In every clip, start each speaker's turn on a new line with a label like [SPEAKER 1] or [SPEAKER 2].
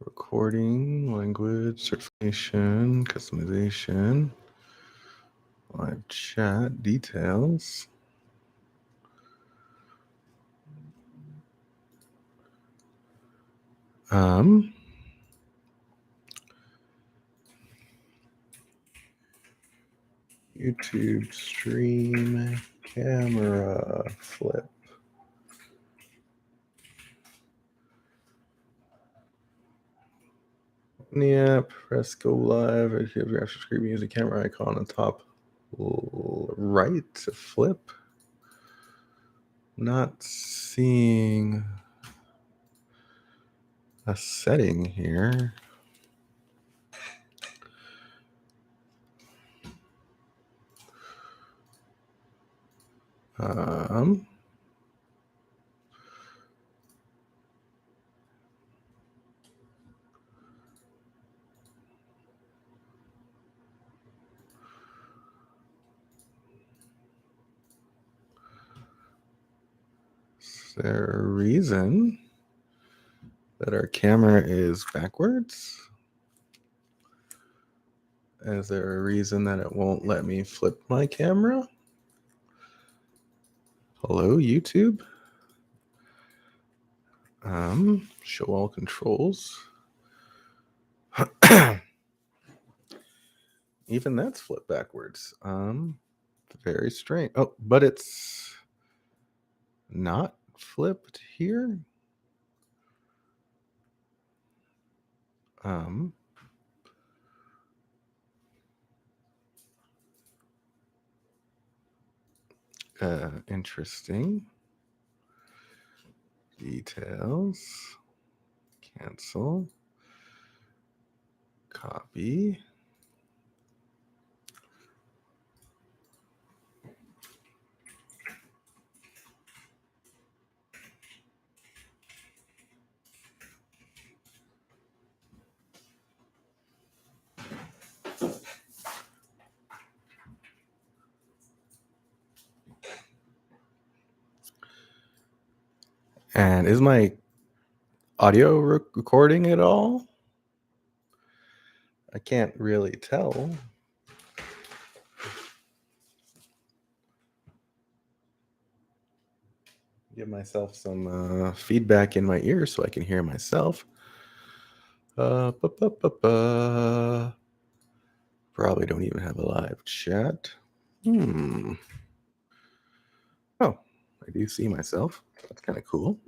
[SPEAKER 1] Recording, language, certification, customization, live chat, details. YouTube stream camera flip. Open the app, press go live. If you have your actual screen, use the camera icon on top right to flip. Not seeing a setting here. Is there a reason that our camera is backwards? Is there a reason that it won't let me flip my camera? Hello, YouTube? Show all controls. Even that's flipped backwards. Very strange. Oh, but it's not flipped here. Interesting. Details. Cancel. Copy. And is my audio recording at all? I can't really tell. Give myself some feedback in my ear so I can hear myself. Probably don't even have a live chat. Oh, I do see myself. That's kind of cool.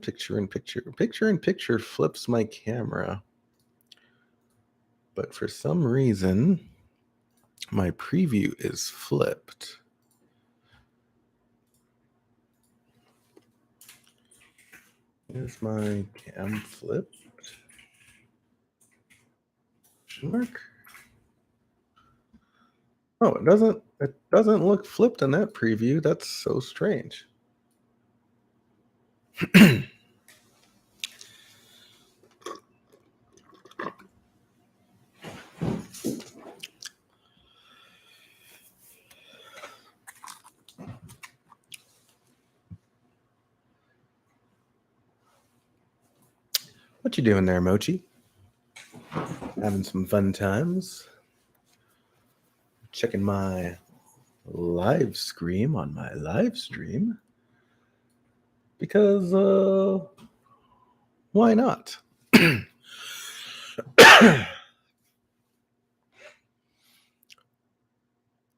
[SPEAKER 1] Picture in picture. Picture in picture flips my camera. But for some reason, my preview is flipped. Is my cam flipped? Mark? Oh, it doesn't look flipped in that preview. That's so strange. What you doing there, Mochi? Having some fun times? Checking my live stream on my live stream? Because, why not?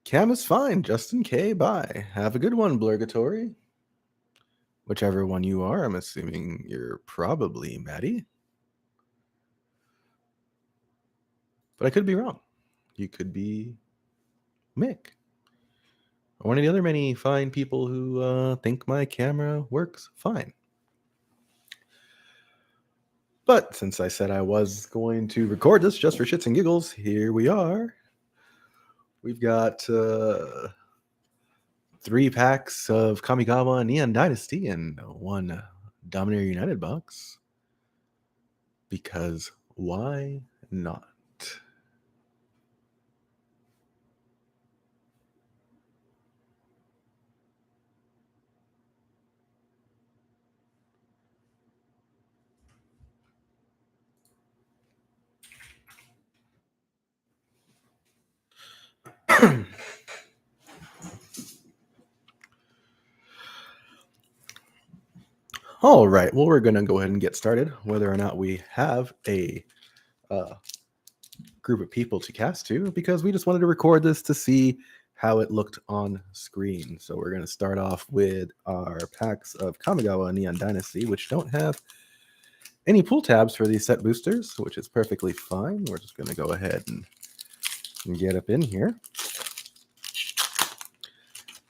[SPEAKER 1] Cam is fine. Justin K. Bye. Have a good one, Blurgatory. Whichever one you are, I'm assuming you're probably Maddie. But I could be wrong. You could be Mick. Or one of the other many fine people who think my camera works fine. But since I said I was going to record this just for shits and giggles, here we are. We've got 3 packs of Kamigawa Neon Dynasty and 1 Dominator United box. Because Why not? All right. Well, we're going to go ahead and get started, whether or not we have a group of people to cast to, because we just wanted to record this to see how it looked on screen. So we're going to start off with our packs of Kamigawa Neon Dynasty, which don't have any pull tabs for these set boosters, which is perfectly fine. We're just going to go ahead and get up in here.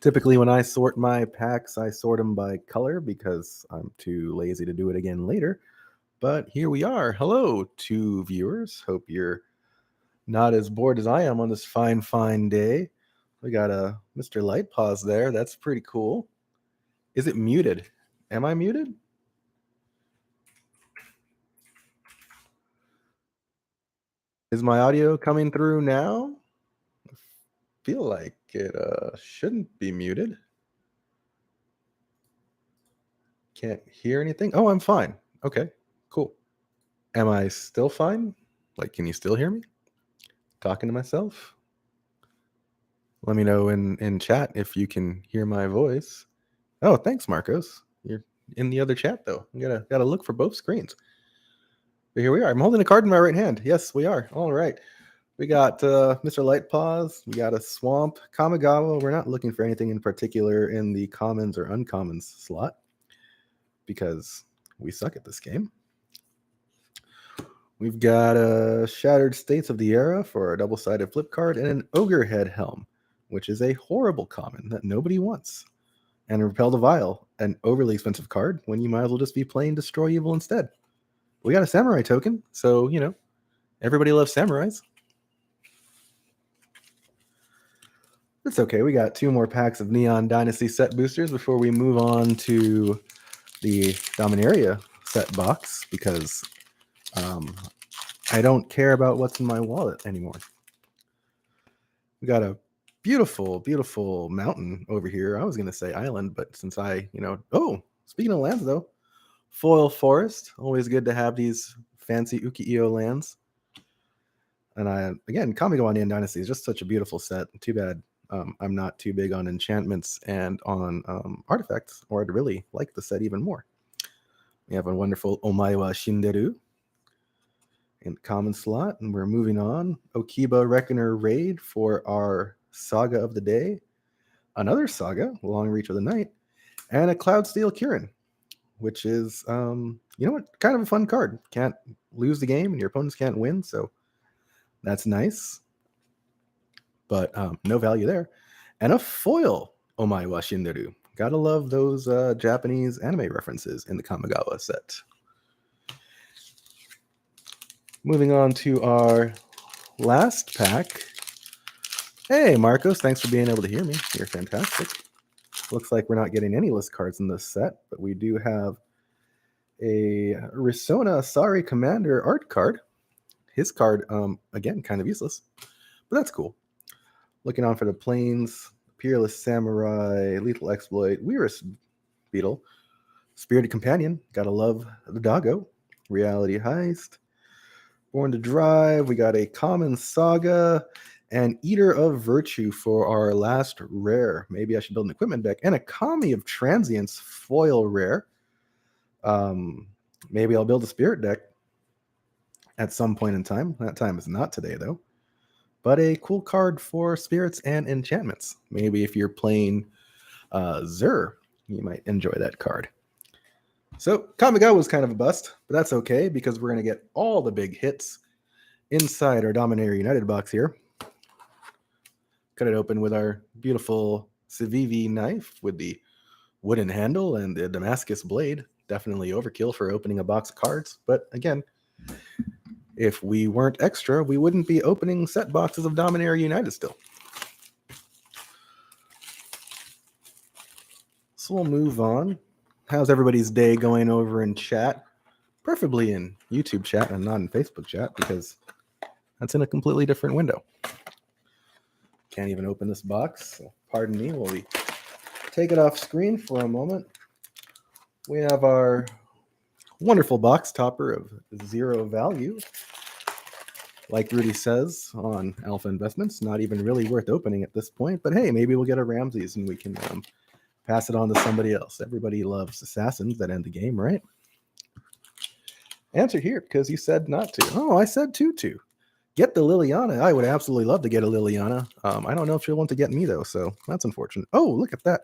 [SPEAKER 1] Typically, when I sort my packs, I sort them by color because I'm too lazy to do it again later. But here we are. Hello to viewers. Hope you're not as bored as I am on this fine day. We got a Mr. Light Pause there. That's pretty cool. Is it muted? Am I muted? Is my audio coming through now? I feel like it shouldn't be muted. Can't hear anything. Oh, I'm fine. Okay, cool. Am I still fine? Like, can you still hear me? Talking to myself? Let me know in chat if you can hear my voice. Oh, thanks, Marcos. You're in the other chat though. You gotta look for both screens. But here we are. I'm holding a card in my right hand. Yes, we are. All right. We got Mr. Light Paws. We got a Swamp. Kamigawa. We're not looking for anything in particular in the commons or uncommons slot because we suck at this game. We've got Shattered States of the Era for a double-sided flip card and an Ogre Head Helm, which is a horrible common that nobody wants. And Repel the Vile, an overly expensive card when you might as well just be playing Destroy Evil instead. We got a Samurai token, so, you know, everybody loves Samurais. It's okay. We got 2 more packs of Neon Dynasty set boosters before we move on to the Dominaria set box because I don't care about what's in my wallet anymore. We got a beautiful, beautiful mountain over here. I was going to say island, but since oh, speaking of lands though, Foil Forest, always good to have these fancy Ukiyo lands. And again, Kamigawa Neon Dynasty is just such a beautiful set. Too bad I'm not too big on enchantments and on artifacts, or I'd really like the set even more. We have a wonderful Omae wa Shinderu in common slot, and we're moving on. Okiba Reckoner Raid for our Saga of the Day, another Saga, Long Reach of the Night, and a Cloudsteel Kirin, which is, you know what, kind of a fun card. Can't lose the game, and your opponents can't win, so that's nice. But no value there. And a foil Omae wa Shinderu. Gotta love those Japanese anime references in the Kamigawa set. Moving on to our last pack. Hey, Marcos, thanks for being able to hear me. You're fantastic. Looks like we're not getting any list cards in this set, but we do have a Risona Asari Commander art card. His card, again, kind of useless, but that's cool. Looking on for the Plains, Peerless Samurai, Lethal Exploit, Weirus Beetle, Spirited Companion, gotta love the doggo, Reality Heist, Born to Drive, we got a Common Saga, and Eater of Virtue for our last rare. Maybe I should build an equipment deck, and a Kami of Transience foil rare. Maybe I'll build a spirit deck at some point in time. That time is not today, though. But a cool card for spirits and enchantments. Maybe if you're playing Zur, you might enjoy that card. So Kamigawa was kind of a bust, but that's okay because we're going to get all the big hits inside our Dominaria United box here. Cut it open with our beautiful Civivi knife with the wooden handle and the Damascus blade. Definitely overkill for opening a box of cards, but again, if we weren't extra, we wouldn't be opening set boxes of Dominaria United still. So we'll move on. How's everybody's day going over in chat? preferably in YouTube chat and not in Facebook chat, because that's in a completely different window. Can't even open this box, so pardon me while we take it off screen for a moment. We have our wonderful box topper of 0 value. Like Rudy says on Alpha Investments, not even really worth opening at this point, but hey, maybe we'll get a Ramses and we can pass it on to somebody else. Everybody loves assassins that end the game, right? Answer here, because you said not to. Oh, I said to. Get the Liliana. I would absolutely love to get a Liliana. I don't know if she'll want to get me, though, so that's unfortunate. Oh, look at that.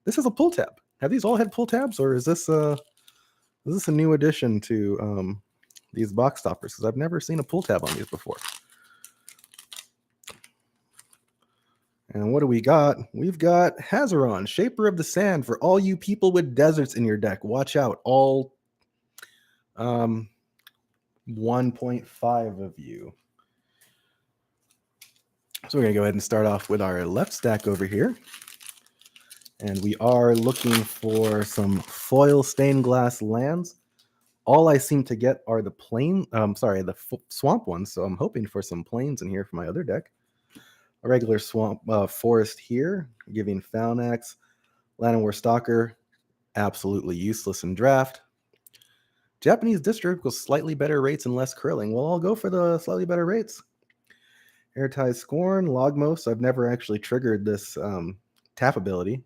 [SPEAKER 1] This is a pull tab. Have these all had pull tabs, or is this a new addition to these box toppers? Because I've never seen a pull tab on these before. And what do we got? We've got Hazaron, Shaper of the Sand, for all you people with deserts in your deck. Watch out, all 1.5 of you. So we're going to go ahead and start off with our left stack over here. And we are looking for some foil stained glass lands. All I seem to get are the swamp ones. So I'm hoping for some plains in here for my other deck. A regular swamp forest here, giving Falnax. Llanowar Stalker, absolutely useless in draft. Japanese District with slightly better rates and less curling. Well, I'll go for the slightly better rates. Airtie Scorn, Logmos. I've never actually triggered this tap ability,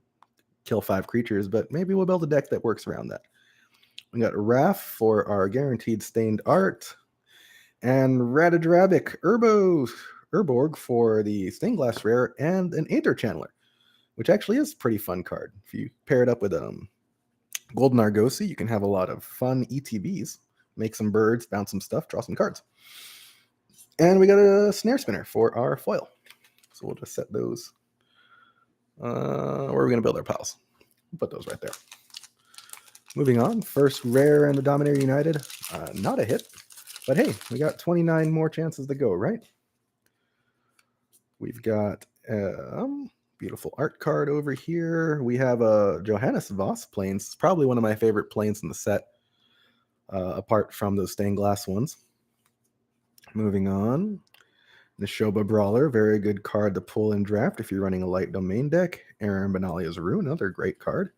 [SPEAKER 1] kill 5 creatures, but maybe we'll build a deck that works around that. We got Wrath for our guaranteed stained art, and Ratadrabic Urborg for the stained glass rare, and an Aether Channeler, which actually is a pretty fun card. If you pair it up with Golden Argosy, you can have a lot of fun ETBs, make some birds, bounce some stuff, draw some cards. And we got a Snare Spinner for our foil. So we'll just set those. Where are we going to build our piles? We'll put those right there. Moving on, first rare in the Dominator United. Not a hit, but hey, we got 29 more chances to go, right? We've got beautiful art card over here. We have a Johannes Voss planes. It's probably one of my favorite planes in the set, apart from those stained glass ones. Moving on, the Shoba Brawler, very good card to pull in draft if you're running a light domain deck. Aaron Benalia's Rune, another great card.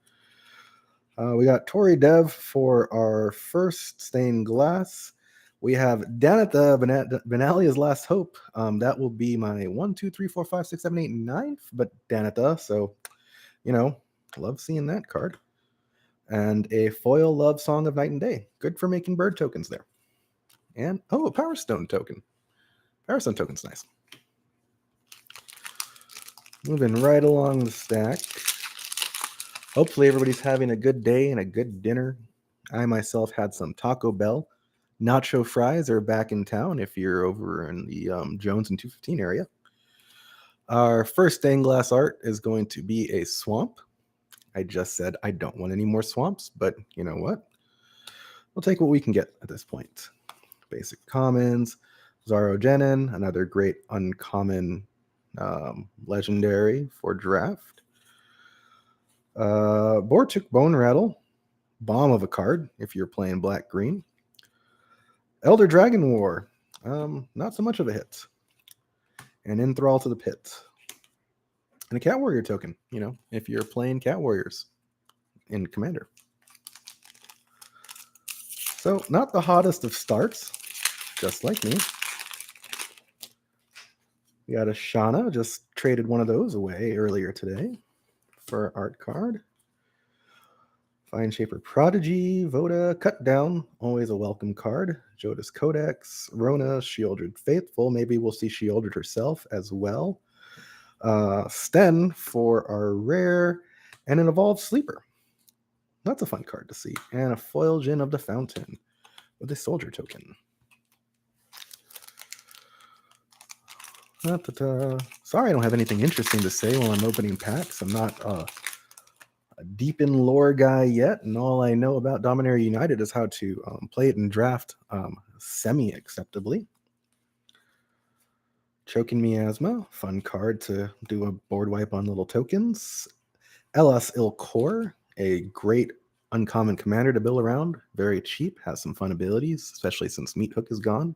[SPEAKER 1] We got Tori Dev for our first stained glass. We have Danitha, Benalia's Last Hope. That will be my 1, 2, 3, 4, 5, 6, 7, 8, 9th, but Danitha, so, love seeing that card. And a foil Love Song of Night and Day. Good for making bird tokens there. And, a Power Stone token. Power Stone token's nice. Moving right along the stack. Hopefully everybody's having a good day and a good dinner. I myself had some Taco Bell. Nacho fries are back in town if you're over in the Jones and 215 area. Our first stained glass art is going to be a swamp. I just said I don't want any more swamps, but you know what? We'll take what we can get at this point. Basic commons, Zaro Genin, another great uncommon legendary for draft. Bortuk Bone Rattle, bomb of a card if you're playing black-green. Elder Dragon War, not so much of a hit. And Enthrall to the Pit. And a Cat Warrior token, if you're playing Cat Warriors in Commander. So, not the hottest of starts, just like me. We got a Shana, just traded one of those away earlier today for art card. Fine Shaper Prodigy, Voda, Cut Down, always a welcome card. Jodas Codex, Rona, Shieldred Faithful, maybe we'll see Shieldred herself as well. Sten for our rare, and an Evolved Sleeper. That's a fun card to see. And a Foil Djinn of the Fountain with a Soldier token. Sorry I don't have anything interesting to say while I'm opening packs. I'm not a deep in lore guy yet, and all I know about Dominator United is how to play it in draft semi-acceptably. Choking Miasma, fun card to do a board wipe on little tokens. Elas Ilkor, a great uncommon commander to build around. Very cheap, has some fun abilities, especially since Meat Hook is gone.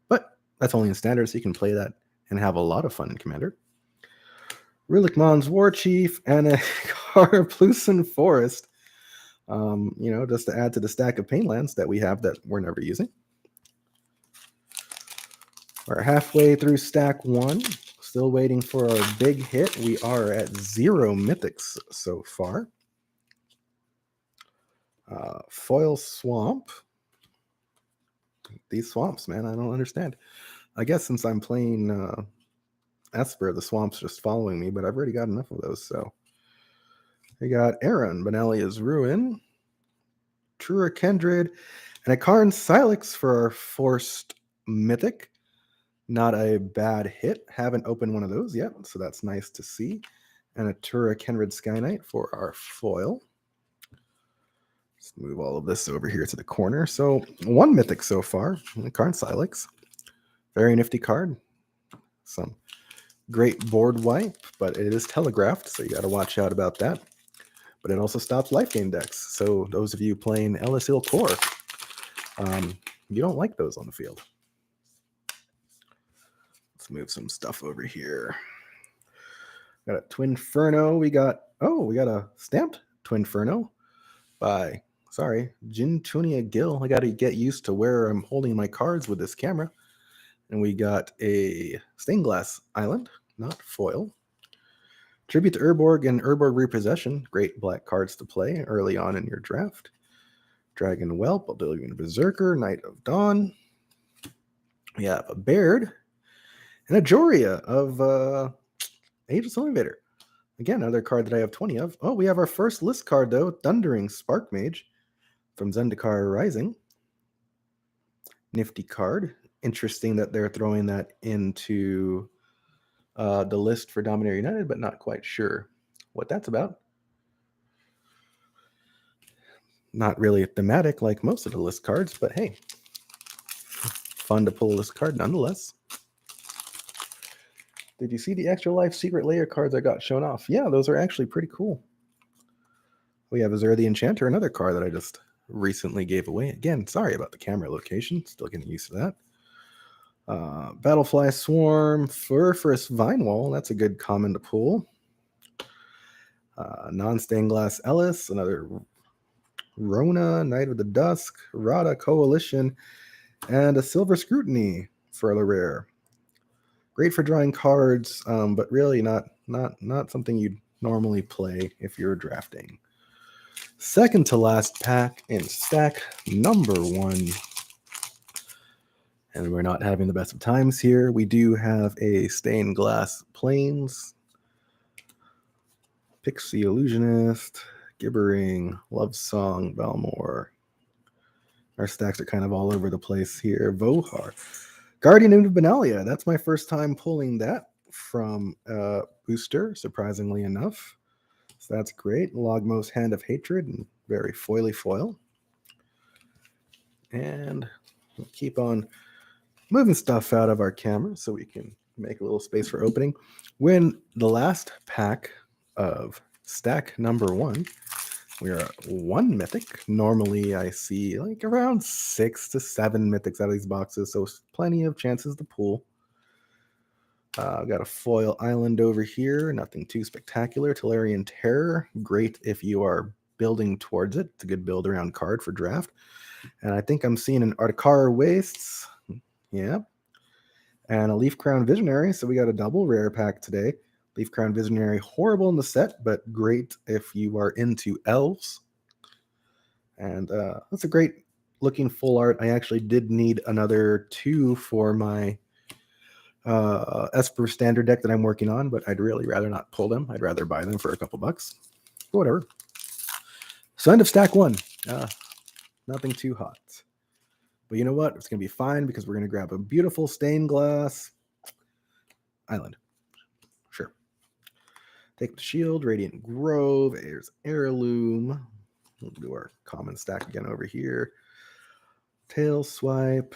[SPEAKER 1] But that's only in standard, so you can play that and have a lot of fun in commander. Rilikmon's War Chief and a Carplucin Forest. Just to add to the stack of Painlands that we have that we're never using. We're halfway through stack 1. Still waiting for our big hit. We are at 0 mythics so far. Foil Swamp. These swamps, man, I don't understand. I guess since I'm playing Esper, the swamp's just following me, but I've already got enough of those, so. We got Aaron, Benalia's Ruin, Trura Kindred, and a Karn Silex for our forced mythic. Not a bad hit. Haven't opened one of those yet, so that's nice to see. And a Trura Kindred Sky Knight for our foil. Let's move all of this over here to the corner. So 1 mythic so far, Karn Silex. Very nifty card. Some great board wipe, but it is telegraphed, so you got to watch out about that. But it also stops life gain decks. So those of you playing Elisil Core, you don't like those on the field. Let's move some stuff over here. Got a Twinferno. We got a stamped Twinferno by, Jintunia Gill. I got to get used to where I'm holding my cards with this camera. And we got a Stained Glass Island, not foil. Tribute to Urborg and Urborg Repossession. Great black cards to play early on in your draft. Dragon Whelp, Oblivion Berserker, Knight of Dawn. We have a Baird and a Joria of Ageless Elevator. Again, another card that I have 20 of. Oh, we have our first list card, though. Thundering Spark Mage from Zendikar Rising. Nifty card. Interesting that they're throwing that into the list for Dominator United, but not quite sure what that's about. Not really thematic like most of the list cards, but hey, fun to pull a list card nonetheless. Did you see the Extra Life Secret Layer cards I got shown off? Yeah, those are actually pretty cool. We have Azure the Enchanter, another card that I just recently gave away. Again, sorry about the camera location. Still getting used to that. Battlefly Swarm, Furfurous Vinewall. That's a good common to pull. Non-Stained Glass Ellis, another Rona, Knight of the Dusk, Rada Coalition, and a Silver Scrutiny for the rare. Great for drawing cards, but really not something you'd normally play if you're drafting. Second to last pack in stack number 1. And we're not having the best of times here. We do have a Stained Glass Plains, Pixie Illusionist, Gibbering, Love Song, Belmore. Our stacks are kind of all over the place here. Vohar, Guardian of Benalia. That's my first time pulling that from Booster, surprisingly enough. So that's great. Logmos Hand of Hatred, and very foily foil. And we'll keep on moving stuff out of our camera so we can make a little space for opening. When the last pack of stack number 1, we are at 1 mythic. Normally I see like around 6 to 7 mythics out of these boxes, so plenty of chances to pull. I've got a foil island over here, nothing too spectacular. Tolarian Terror, great if you are building towards it. It's a good build around card for draft. And I think I'm seeing an Artikara Wastes. Yeah. And a Leaf Crown Visionary. So we got a double rare pack today. Leaf Crown Visionary, horrible in the set, but great if you are into elves. And that's a great looking full art. I actually did need another 2 for my Esper standard deck that I'm working on, but I'd really rather not pull them. I'd rather buy them for a couple bucks. Whatever. So end of stack 1. Nothing too hot. But you know what? It's going to be fine because we're going to grab a beautiful Stained Glass Island. Sure. Take the Shield, Radiant Grove, Here's Heirloom. We'll do our common stack again over here. Tail Swipe,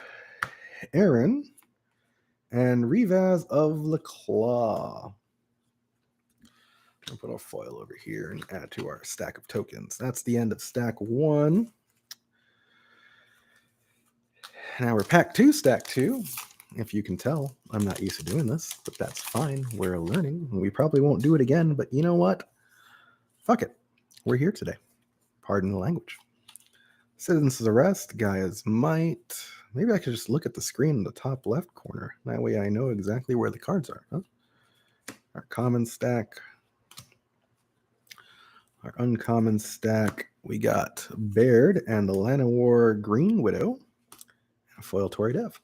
[SPEAKER 1] Aaron, and Revaz of the Claw. I'll put a foil over here and add to our stack of tokens. That's the end of stack 1. Now we're pack 2, stack 2. If you can tell, I'm not used to doing this, but that's fine. We're learning. We probably won't do it again, but you know what? Fuck it. We're here today. Pardon the language. Citizens' Arrest, Gaia's Might. Maybe I could just look at the screen in the top left corner. That way I know exactly where the cards are. Huh? Our common stack. Our uncommon stack. We got Baird and the Llanowar Green Widow. And a foil Tory Dev.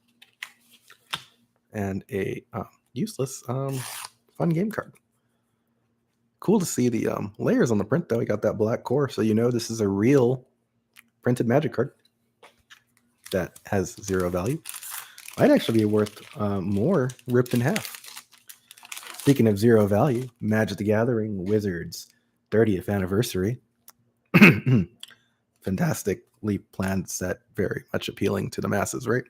[SPEAKER 1] And a useless fun game card. Cool to see the layers on the print, though. We got that black core, so you know this is a real printed Magic card that has 0 value. Might actually be worth more ripped in half. Speaking of 0 value, Magic the Gathering Wizards 30th anniversary. Fantastically planned set, very much appealing to the masses, right?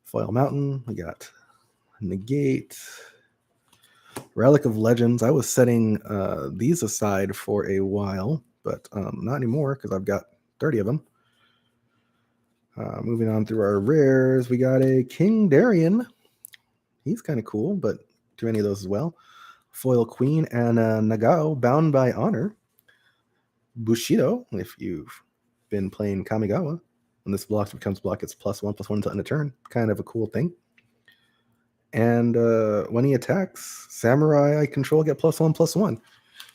[SPEAKER 1] Foil Mountain, we got Negate, Relic of Legends. I was setting these aside for a while, but not anymore because I've got 30 of them. Moving on through our rares, we got a King Darien. He's kind of cool, but too many of those as well. Foil Queen and Nagao, Bound by Honor. Bushido, if you've been playing Kamigawa. When this block becomes block, it's +1/+1 to end a turn. Kind of a cool thing. And when he attacks, Samurai I control get +1/+1,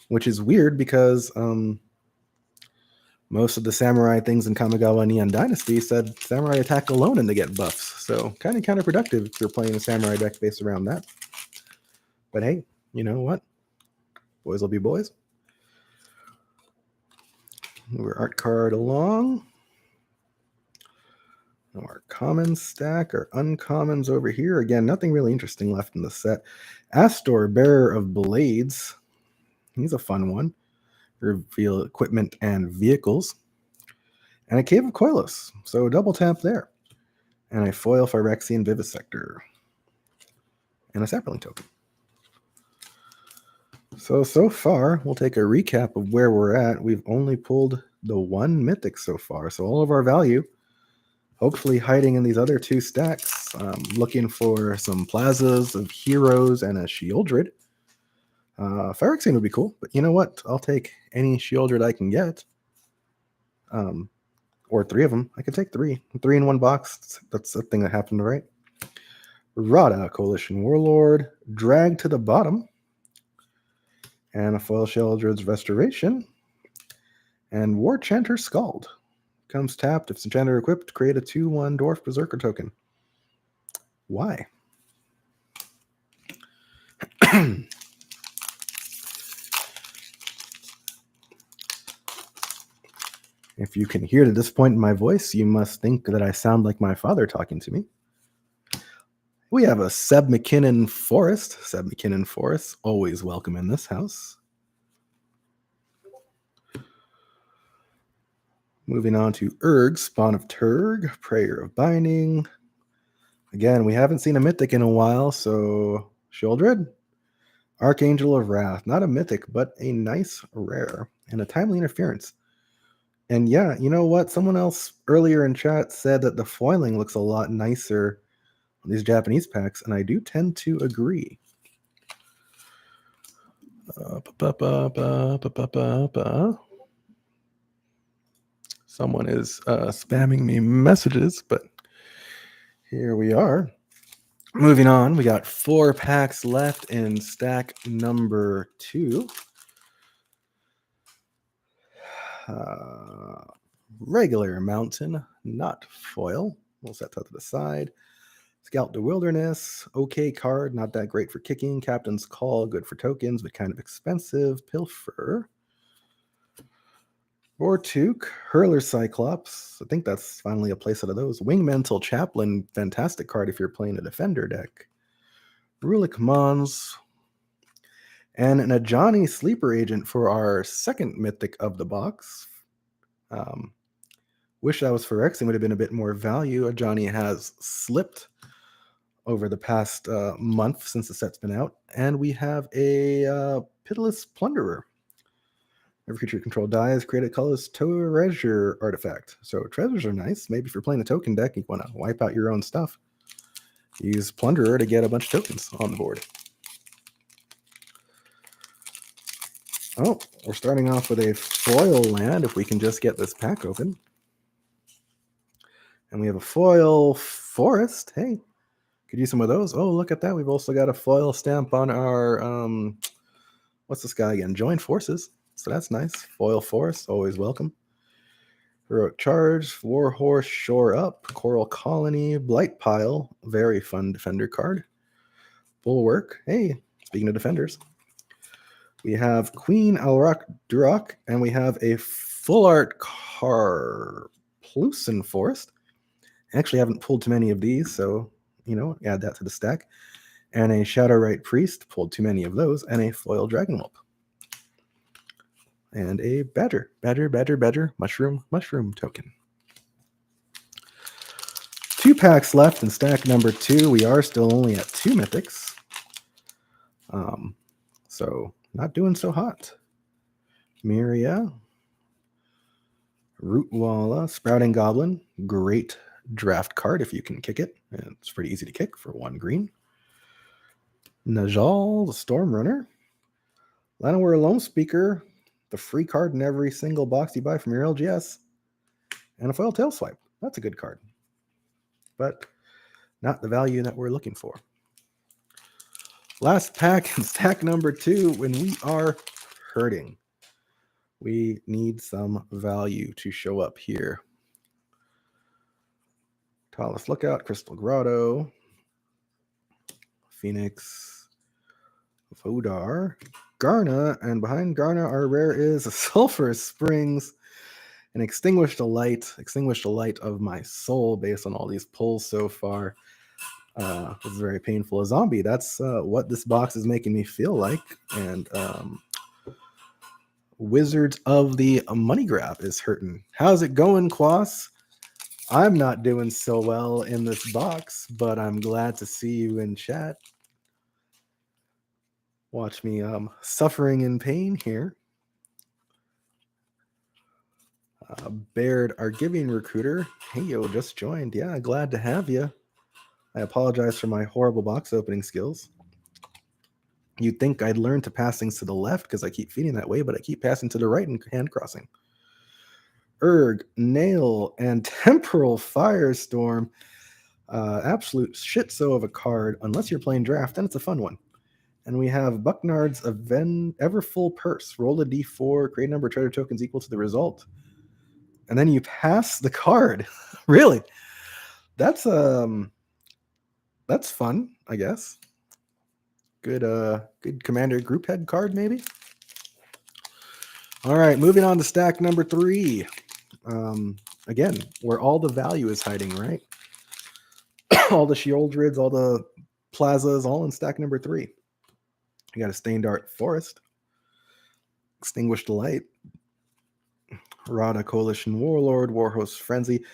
[SPEAKER 1] which is weird because most of the Samurai things in Kamigawa Neon Dynasty said Samurai attack alone and they get buffs. So kind of counterproductive if you're playing a Samurai deck based around that. But hey, you know what? Boys will be boys. Move our art card along. Now our common stack, our uncommons over here. Again, nothing really interesting left in the set. Astor, Bearer of Blades. He's a fun one. Reveal equipment and vehicles. And a Cave of Koilos. So double tap there. And a foil Phyrexian Vivisector. And a Sapperling token. So far, we'll take a recap of where we're at. We've only pulled the 1 mythic so far. So all of our value, hopefully hiding in these other 2 stacks. Looking for some plazas of heroes and a Shieldred. Phyrexian would be cool, but you know what? I'll take any Shieldred I can get. Or 3 of them. I could take 3. 3 in 1 box. That's a thing that happened, right? Rada, Coalition Warlord. Drag to the bottom. And a foil Shieldred's Restoration. And War Chanter Scald. Comes tapped. If it's enchanted or equipped, create a 2/1 Dwarf Berserker token. Why? If you can hear to this point in my voice, you must think that I sound like my father talking to me. We have a Seb McKinnon Forest. Seb McKinnon Forest, always welcome in this house. Moving on to Urg, Spawn of Turg, Prayer of Binding. Again, we haven't seen a mythic in a while, so Shieldred. Archangel of Wrath, not a mythic, but a nice rare and a timely interference. And yeah, you know what? Someone else earlier in chat said that the foiling looks a lot nicer on these Japanese packs, and I do tend to agree. Someone is spamming me messages, but here we are. Moving on, we got 4 packs left in stack number 2. Regular Mountain, not foil. We'll set that to the side. Scout the Wilderness, okay card, not that great for kicking. Captain's Call, good for tokens, but kind of expensive. Pilfer. Vortuk, Hurler Cyclops. I think that's finally a place out of those. Wingmantle Chaplain, fantastic card if you're playing a defender deck. Rulik Mons. And an Ajani Sleeper Agent for our second mythic of the box. Wish that was Phyrexian, would have been a bit more value. Ajani has slipped over the past month since the set's been out. And we have a Pitiless Plunderer. Every creature you control dies, create a colorless treasure artifact. So treasures are nice. Maybe if you're playing a token deck, you want to wipe out your own stuff. Use Plunderer to get a bunch of tokens on the board. Oh, we're starting off with a foil land, if we can just get this pack open. And we have a foil forest. Hey, could use some of those. Oh, look at that. We've also got a foil stamp on our, what's this guy again? Join Forces. So that's nice. Foil forest, always welcome. Heroic Charge, Warhorse, Shore Up, Coral Colony, Blight Pile, very fun defender card. Bulwark, hey, speaking of defenders. We have Queen Alrak Durak, and we have a full art Carplucin Forest. I actually haven't pulled too many of these, so, add that to the stack. And a Shadowrite Priest, pulled too many of those, and a foil Dragonwhelp. And a Badger, Mushroom token. 2 packs left in stack number 2. We are still only at 2 mythics. So not doing so hot. Miria, Rootwalla, Sprouting Goblin, great draft card if you can kick it. It's pretty easy to kick for 1 green. Najal, the Storm Runner. Llanowar Lone Speaker, the free card in every single box you buy from your LGS. And a foil tail swipe. That's a good card. But not the value that we're looking for. Last pack in stack number 2 when we are hurting. We need some value to show up here. Talus Lookout, Crystal Grotto, Phoenix, Vodar, Garna, and behind Garna, our rare is a Sulphurous Springs, an Extinguished Light of my soul based on all these pulls so far. It's very painful. A zombie, that's what this box is making me feel like. And Wizards of the Money Grab is hurting. How's it going, Quas? I'm not doing so well in this box, but I'm glad to see you in chat. Watch me suffering in pain here. Baird, our giving recruiter. Hey, yo, just joined. Yeah, glad to have you. I apologize for my horrible box opening skills. You'd think I'd learn to pass things to the left because I keep feeding that way, but I keep passing to the right and hand crossing. Erg, Nail, and Temporal Firestorm. Absolute shit-so of a card. Unless you're playing draft, then it's a fun one. And we have Bucknard's Everfull Purse. Roll a d4, create a number of treasure tokens equal to the result. And then you pass the card. Really? That's fun, I guess. Good commander group head card, maybe. All right, moving on to stack number 3. Again, where all the value is hiding, right? All the Sheoldreds, all the plazas, all in stack number 3. You got a Stained Art Forest, Extinguished Light, Rada Coalition Warlord, Warhost Frenzy.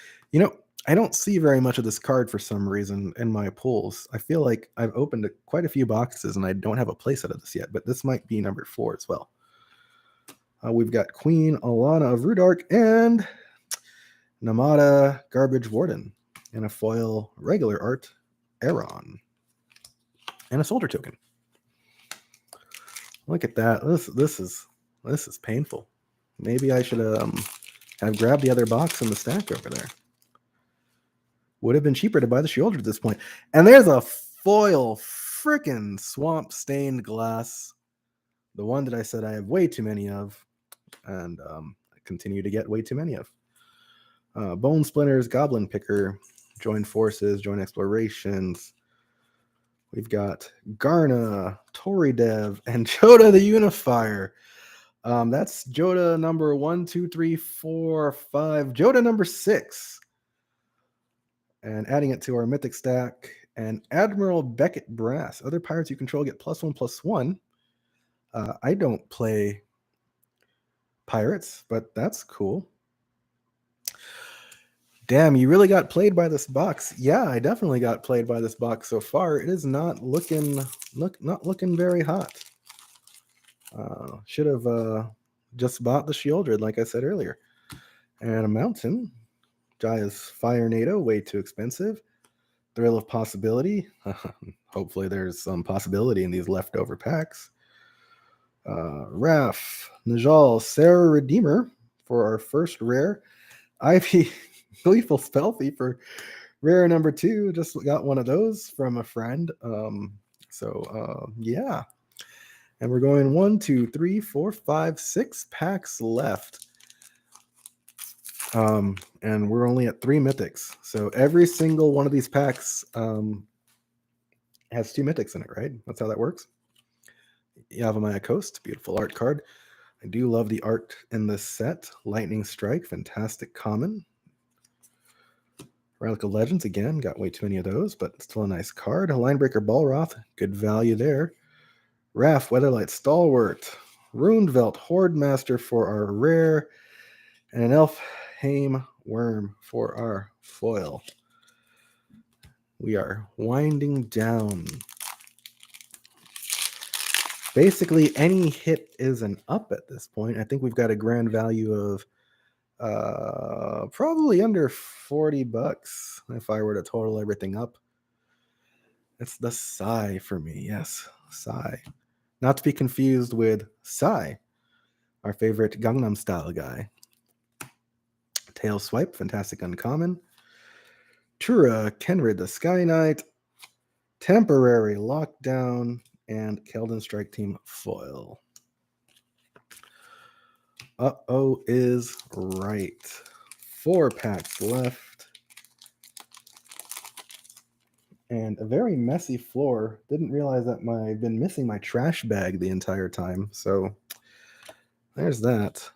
[SPEAKER 1] I don't see very much of this card for some reason in my pulls. I feel like I've opened quite a few boxes and I don't have a playset of this yet, but this might be number 4 as well. We've got Queen Alana of Rudark and Namada Garbage Warden and a foil regular art Aeron and a soldier token. Look at that. This is painful. Maybe I should have grabbed the other box in the stack over there. Would have been cheaper to buy the Sheoldred at this point. And there's a foil frickin' Swamp Stained Glass. The one that I said I have way too many of. And I continue to get way too many of. Bone Splinters, Goblin Picker, Join Forces, Join Explorations. We've got Garna, Tory Dev, and Joda the Unifier. That's Joda number 1, 2, 3, 4, 5. Joda number 6. And adding it to our mythic stack. And Admiral Beckett Brass. Other pirates you control get +1/+1. I don't play pirates, but that's cool. Damn, you really got played by this box. Yeah, I definitely got played by this box so far. It is not looking very hot. Should have just bought the Shieldred, like I said earlier. And a mountain. Jaya's Fire NATO, way too expensive. Thrill of Possibility. Hopefully there's some possibility in these leftover packs. Raf, Najal, Sarah Redeemer for our first rare. Ivy, Gleeful Spellthy for rare number 2. Just got one of those from a friend. Yeah. And we're going 1, 2, 3, 4, 5, 6 packs left. And we're only at 3 mythics. So every single one of these packs has 2 mythics in it, right? That's how that works. Yavimaya Coast, beautiful art card. I do love the art in this set. Lightning Strike, fantastic common. Relic of Legends, again, got way too many of those, but still a nice card. Linebreaker Balroth, good value there. Raf, Weatherlight Stalwart. Runevelt, Horde Master for our rare. And an Elfheim Worm for our foil. We are winding down. Basically, any hit is an up at this point. I think we've got a grand value of probably under $40 if I were to total everything up. It's the Psy for me. Yes, Psy. Not to be confused with Psy, our favorite Gangnam Style guy. Tail Swipe, fantastic uncommon. Tura, Kenrid the Sky Knight. Temporary Lockdown. And Keldon Strike Team foil. Uh-oh is right. 4 packs left. And a very messy floor. Didn't realize that I've been missing my trash bag the entire time. So there's that.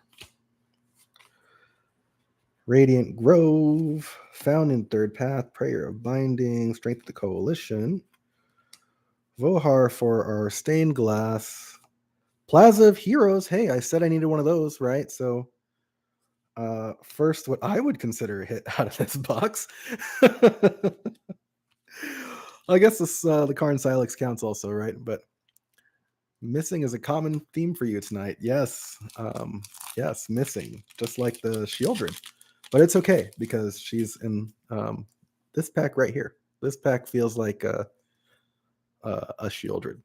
[SPEAKER 1] Radiant Grove. Found in Third Path. Prayer of Binding. Strength of the Coalition. Vohar for our Stained Glass. Plaza of Heroes. Hey, I said I needed one of those, right? So first, what I would consider a hit out of this box. I guess this the Karn Silex counts also, right? But missing is a common theme for you tonight. Yes, yes, missing, just like the Shieldred. But it's okay because she's in this pack right here. This pack feels like a Shieldred.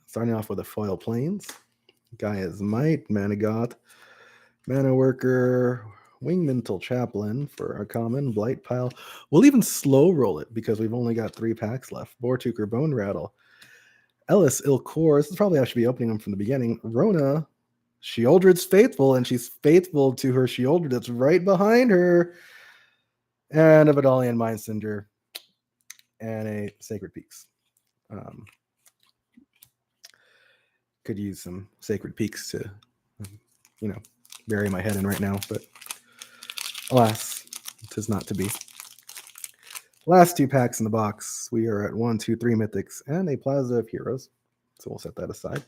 [SPEAKER 1] Starting off with a foil plains. Gaia's Might, Managoth, Mana Worker, Wingmantle Chaplain for a common, Blight Pile. We'll even slow roll it because we've only got 3 packs left. Bortuker Bone Rattle. Ellis Ilkor. This is probably how I should be opening them from the beginning. Rona, Shieldred's faithful, and she's faithful to her Shieldred that's right behind her. And a Vidalian Mindcinder. And a Sacred Peaks. Could use some Sacred Peaks to, bury my head in right now, but alas, it is not to be. Last 2 packs in the box. We are at 1, 2, 3 mythics and a Plaza of Heroes. So we'll set that aside.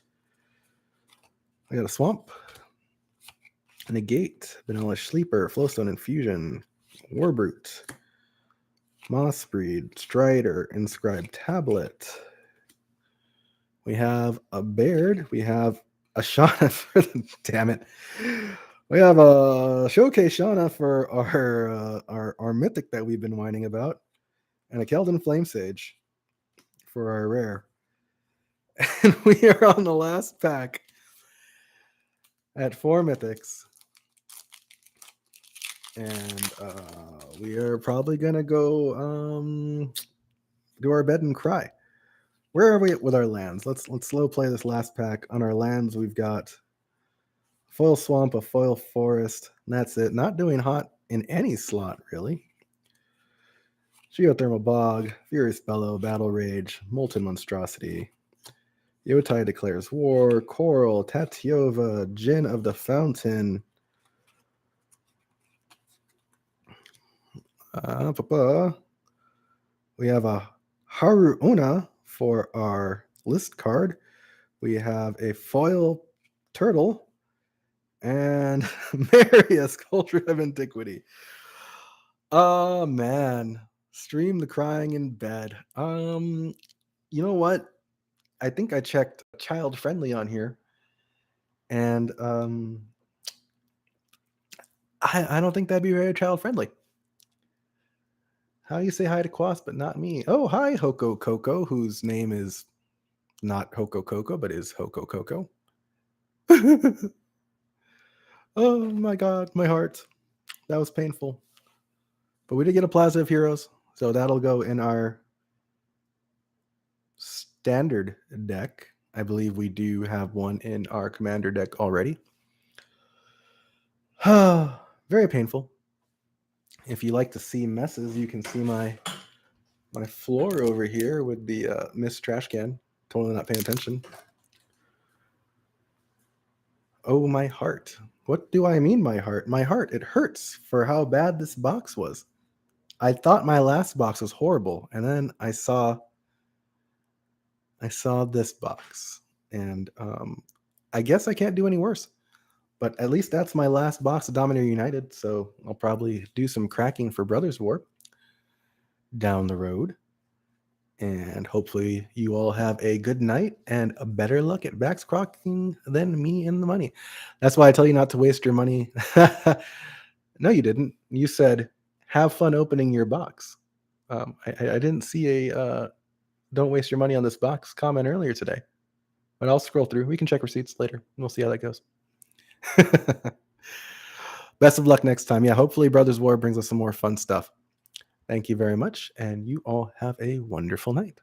[SPEAKER 1] I got a Swamp, a Negate, Vanilla Sleeper, Flowstone Infusion, Warbrute, Mossbreed, Strider, Inscribed Tablet. We have a Baird. We have a Shauna for the damn it. We have a Showcase Shauna for our mythic that we've been whining about, and a Keldon Flamesage for our rare. And we are on the last pack at 4 mythics. And we are probably gonna go do our bed and cry. Where are we with our lands? Let's slow play this last pack. On our lands, we've got Foil Swamp, a Foil Forest, and that's it. Not doing hot in any slot, really. Geothermal Bog, Furious Bellow, Battle Rage, Molten Monstrosity, Yotai Declares War, Coral, Tatiova, Djinn of the Fountain, we have a Haru Ona for our list card. We have a Foil Turtle and Marius, Culture of Antiquity. Oh man, stream the crying in bed. You know what? I think I checked child friendly on here, and I don't think that'd be very child friendly. How do you say hi to Quas but not me? Oh, hi, Hoko Coco, whose name is not Hoko Coco, but is Hoko Coco. Oh my god, my heart. That was painful. But we did get a Plaza of Heroes, so that'll go in our standard deck. I believe we do have one in our commander deck already. Very painful. If you like to see messes, you can see my floor over here with the missed trash can. Totally not paying attention. Oh, my heart. What do I mean, my heart? My heart, it hurts for how bad this box was. I thought my last box was horrible, and then I saw this box, and I guess I can't do any worse. But at least that's my last box of Dominator United, so I'll probably do some cracking for Brothers War down the road. And hopefully you all have a good night and a better luck at backs crocking than me in the money. That's why I tell you not to waste your money. No, you didn't. You said have fun opening your box. I didn't see a don't waste your money on this box comment earlier today. But I'll scroll through. We can check receipts later. We'll see how that goes. Best of luck next time. Yeah, hopefully Brothers War brings us some more fun stuff. Thank you very much, and you all have a wonderful night.